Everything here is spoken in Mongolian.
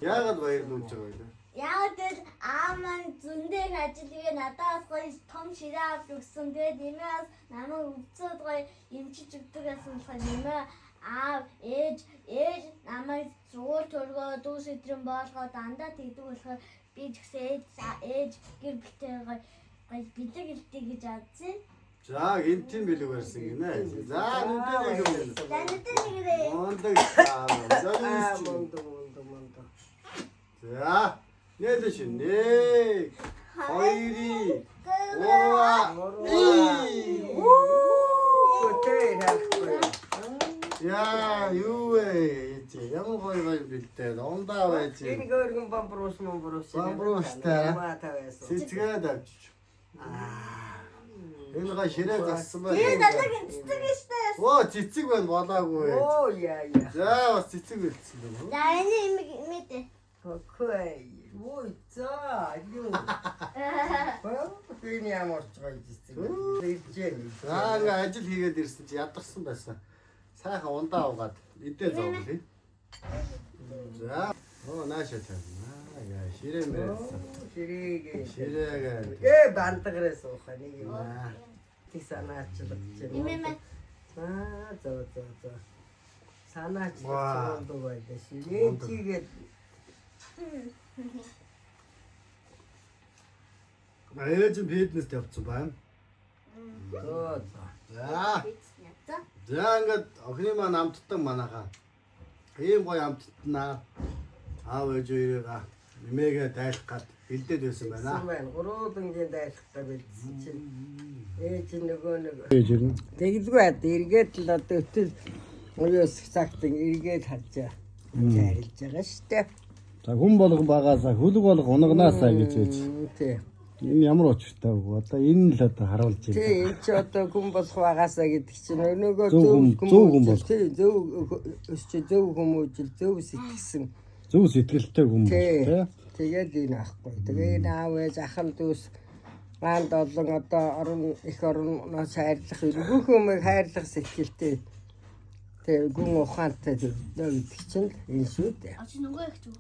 Яагаад баярлуулж байгаа вэ? Яг л ааман зөндөө ажиллагээ надаас гоё том ширээ авч өгсөн. Тэгээд нэмээс намайг өвцөд гоё эмчиж өгдөг гэсэн болохоор нэмээ аав ээж намайг сургууль төргөө дүүс өдрөн болгоо дандаа тэгдэг болохоор би тэгсэн ээж гэр бүлтэй гоё бэлэг илтий гэж адсан. За гинтийн бэлэг барьсан гинэ. За нүдэн бэлэг барьсан. За нүдэн нэгрээ. Мондог. За нэлээш нэг хоёрын яа юу вэ? Ямар гоё бэлдээ. Ондаа байж. Энэ гөргөн бамбрус. Бамбрустай. Цэцгээд авчиж. Энэ гай ширээ зассан байна. Тэгээд надад цэцэг штэ. Оо цэцэг байна болоогүй. Оо яа. За бас цэцэг үлдсэн байна. За энэ имэдэ. Окей. Ой за юу. Би ямар ч гоё цэцэг. Иржээ. За ингээ ажил хийгээд ирсэн чи ядарсан байсан. Сайхан ундаа угаад идээ зовлоо. За. Оо наашаа тань. Яа ширээ мэрсэн. Ширээгээ. Бантаграа сууха нэг юм. Тисанаачлаг чинь. Имэмэ. За. Санаачлаг юм байна. Ширээ чигээд. Ээж фитнес явцсан байна. За. За ингээд охины маань амтдаг манайхаа. Ийм гоё амттнаа. Аав ээж хоёроо нэмээгээ дайлах гад бэлдээд байсан байна. Гурвангийн дайлахтай бэлдсэн чинь. Ээж нөгөө нэг. Ээж ирнэ. Тэгэлгүй эргээд л одоо өтөл оюус цагт эргээд харжаа. Харилж байгаа штэ. За хүн болгон багаасаа хөлөг болго унгнаасаа гэж ээж. Тий. Энэ ямар учиртай вэ? Одоо энэ л одоо харуулж байна. Тий, энэ ч одоо хүн болох багаасаа гэдэг чинь өнөөгөө зөв хүн бол. Тий, зөв хүмүүжил зөв сэтгэсэн. Зөв сэтгэлтэй хүн бол тий. Тэгээд энэ ахгүй. Тэгээ энэ аав ээж ахын дүүс ганд олон одоо их орноос хайрлах бүх юмыг хайрлах сэтгэлтэй. Тэгээ гүн ухаантай гэдэг чинь энэ шүү дээ. А чи нөгөө их зүг.